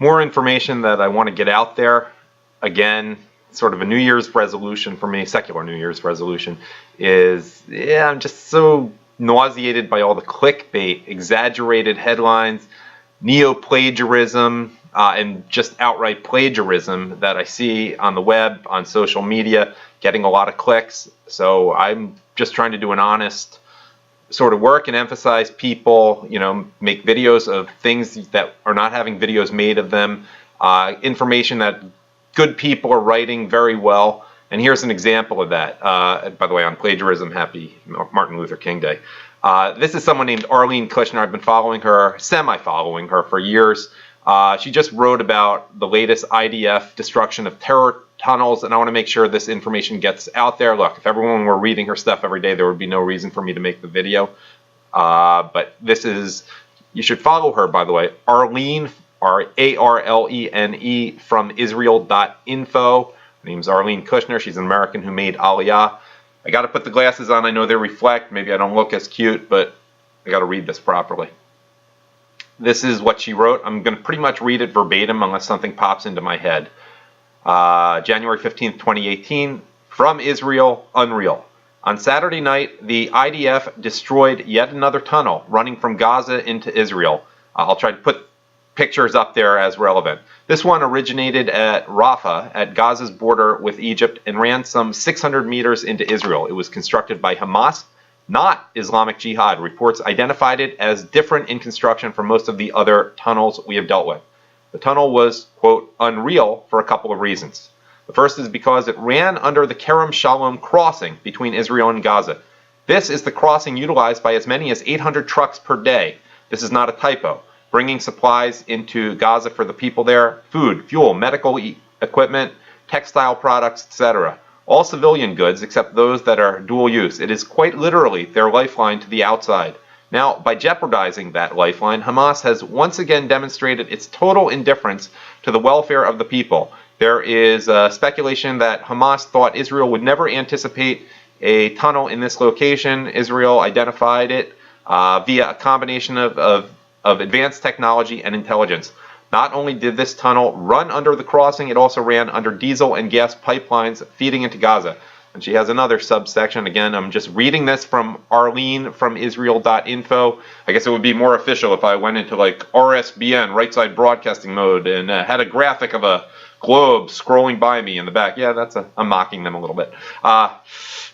more information that I want to get out there. Again, sort of a New Year's resolution for me, secular New Year's resolution, is, I'm just so nauseated by all the clickbait, exaggerated headlines, neo-plagiarism, and just outright plagiarism that I see on the web, on social media, getting a lot of clicks. So I'm just trying to do an honest sort of work and emphasize people, make videos of things that are not having videos made of them, information that good people are writing very well. And here's an example of that. By the way, on plagiarism, happy Martin Luther King Day. This is someone named Arlene Kushner. I've been following her, semi-following her for years. She just wrote about the latest IDF destruction of terror tunnels, and I want to make sure this information gets out there. Look, if everyone were reading her stuff every day, there would be no reason for me to make the video. But this is, you should follow her, by the way, Arlene, Arlene from Israel.info. Her name's Arlene Kushner. She's an American who made Aliyah. I got to put the glasses on. I know they reflect. Maybe I don't look as cute, but I got to read this properly. This is what she wrote. I'm going to pretty much read it verbatim unless something pops into my head. January 15th, 2018, from Israel, unreal. On Saturday night, the IDF destroyed yet another tunnel running from Gaza into Israel. I'll try to put pictures up there as relevant. This one originated at Rafah, at Gaza's border with Egypt, and ran some 600 meters into Israel. It was constructed by Hamas, not Islamic Jihad. Reports identified it as different in construction from most of the other tunnels we have dealt with. The tunnel was, quote, unreal for a couple of reasons. The first is because it ran under the Kerem Shalom crossing between Israel and Gaza. This is the crossing utilized by as many as 800 trucks per day. This is not a typo. Bringing supplies into Gaza for the people there, food, fuel, medical equipment, textile products, etc. All civilian goods except those that are dual use. It is quite literally their lifeline to the outside. Now, by jeopardizing that lifeline, Hamas has once again demonstrated its total indifference to the welfare of the people. There is speculation that Hamas thought Israel would never anticipate a tunnel in this location. Israel identified it via a combination of advanced technology and intelligence. Not only did this tunnel run under the crossing, it also ran under diesel and gas pipelines feeding into Gaza. And she has another subsection. Again, I'm just reading this from Arlene from Israel.info. I guess it would be more official if I went into like RSBN, right side broadcasting mode, and had a graphic of a globe scrolling by me in the back. Yeah, I'm mocking them a little bit.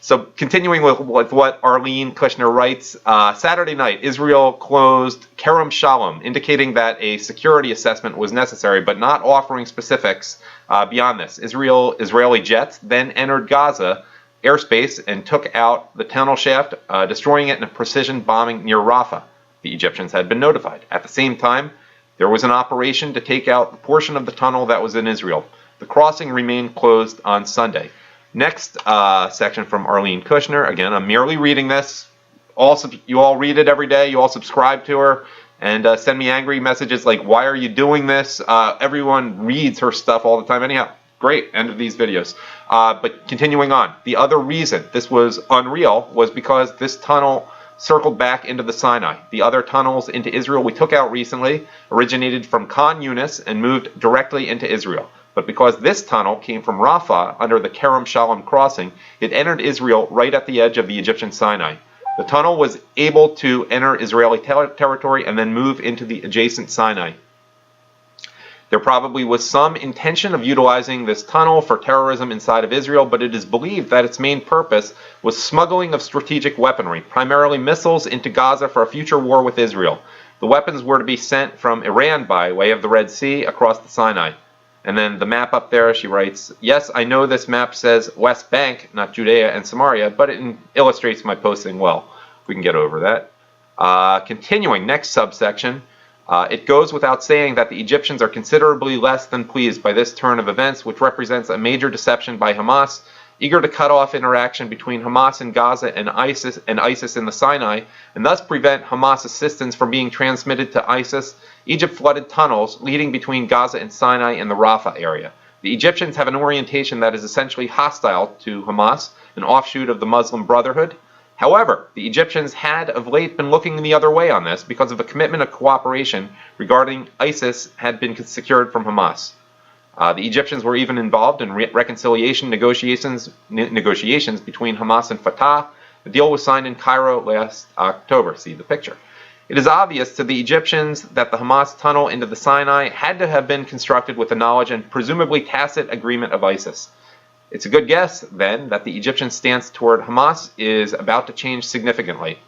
So continuing with what Arlene Kushner writes, Saturday night, Israel closed Kerem Shalom, indicating that a security assessment was necessary, but not offering specifics beyond this. Israeli jets then entered Gaza airspace and took out the tunnel shaft, destroying it in a precision bombing near Rafah. The Egyptians had been notified. At the same time, there was an operation to take out the portion of the tunnel that was in Israel. The crossing remained closed on Sunday. Next section from Arlene Kushner. Again, I'm merely reading this. You all read it every day. You all subscribe to her and send me angry messages like, why are you doing this? Everyone reads her stuff all the time. Anyhow, great. End of these videos. But continuing on. The other reason this was unreal was because this tunnel circled back into the Sinai. The other tunnels into Israel we took out recently originated from Khan Yunis and moved directly into Israel. But because this tunnel came from Rafah under the Kerem Shalom crossing, it entered Israel right at the edge of the Egyptian Sinai. The tunnel was able to enter Israeli territory and then move into the adjacent Sinai. There probably was some intention of utilizing this tunnel for terrorism inside of Israel, but it is believed that its main purpose was smuggling of strategic weaponry, primarily missiles, into Gaza for a future war with Israel. The weapons were to be sent from Iran by way of the Red Sea across the Sinai. And then the map up there, she writes, yes, I know this map says West Bank, not Judea and Samaria, but it illustrates my posting well. We can get over that. Continuing, next subsection. It goes without saying that the Egyptians are considerably less than pleased by this turn of events, which represents a major deception by Hamas, eager to cut off interaction between Hamas in Gaza and ISIS in the Sinai, and thus prevent Hamas assistance from being transmitted to ISIS. Egypt flooded tunnels leading between Gaza and Sinai in the Rafah area. The Egyptians have an orientation that is essentially hostile to Hamas, an offshoot of the Muslim Brotherhood. However, the Egyptians had of late been looking the other way on this because of a commitment of cooperation regarding ISIS had been secured from Hamas. The Egyptians were even involved in reconciliation negotiations between Hamas and Fatah. The deal was signed in Cairo last October. See the picture. It is obvious to the Egyptians that the Hamas tunnel into the Sinai had to have been constructed with the knowledge and presumably tacit agreement of ISIS. It's a good guess, then, that the Egyptian stance toward Hamas is about to change significantly.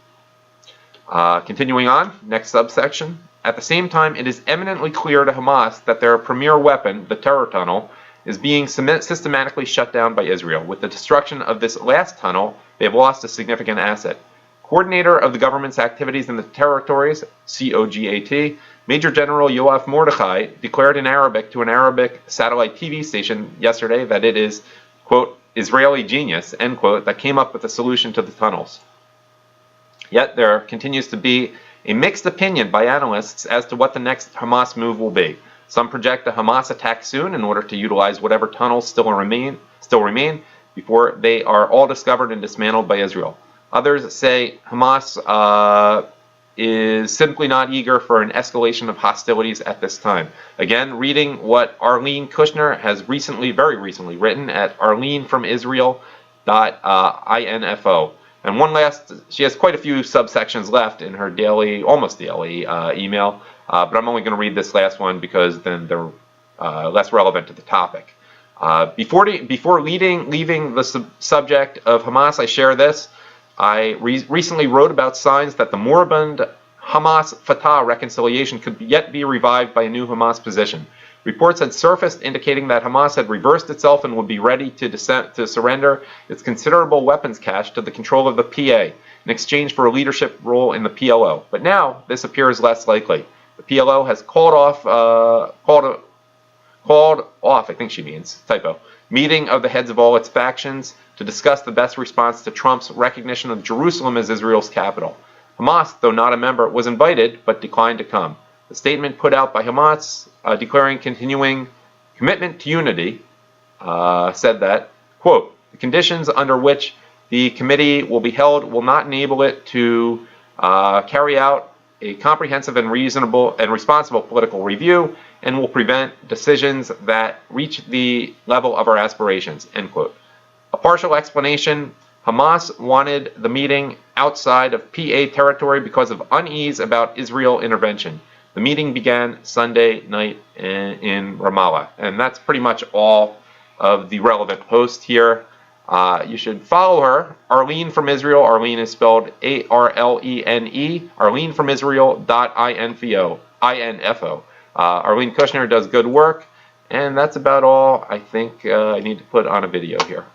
Continuing on, next subsection. At the same time, it is eminently clear to Hamas that their premier weapon, the terror tunnel, is being systematically shut down by Israel. With the destruction of this last tunnel, they have lost a significant asset. Coordinator of the government's activities in the territories, COGAT, Major General Yoav Mordechai, declared in Arabic to an Arabic satellite TV station yesterday that it is, quote, Israeli genius, end quote, that came up with a solution to the tunnels. Yet there continues to be a mixed opinion by analysts as to what the next Hamas move will be. Some project a Hamas attack soon in order to utilize whatever tunnels still remain before they are all discovered and dismantled by Israel. Others say Hamas is simply not eager for an escalation of hostilities at this time. Again, reading what Arlene Kushner has very recently written at arlenefromisrael.info. And one last, she has quite a few subsections left in her almost daily email, but I'm only going to read this last one because then they're less relevant to the topic. Before leaving the subject of Hamas, I share this. I recently wrote about signs that the moribund Hamas-Fatah reconciliation could yet be revived by a new Hamas position. Reports had surfaced indicating that Hamas had reversed itself and would be ready to surrender its considerable weapons cache to the control of the PA in exchange for a leadership role in the PLO. But now this appears less likely. The PLO has called off, I think she means, typo, meeting of the heads of all its factions to discuss the best response to Trump's recognition of Jerusalem as Israel's capital. Hamas, though not a member, was invited but declined to come. The statement put out by Hamas declaring continuing commitment to unity said that, quote, the conditions under which the committee will be held will not enable it to carry out a comprehensive and reasonable and responsible political review and will prevent decisions that reach the level of our aspirations, end quote. A partial explanation, Hamas wanted the meeting outside of PA territory because of unease about Israel intervention. The meeting began Sunday night in Ramallah. And that's pretty much all of the relevant posts here. You should follow her, Arlene from Israel. Arlene is spelled A-R-L-E-N-E, arlenefromisrael.info. Arlene Kushner does good work. And that's about all I think I need to put on a video here.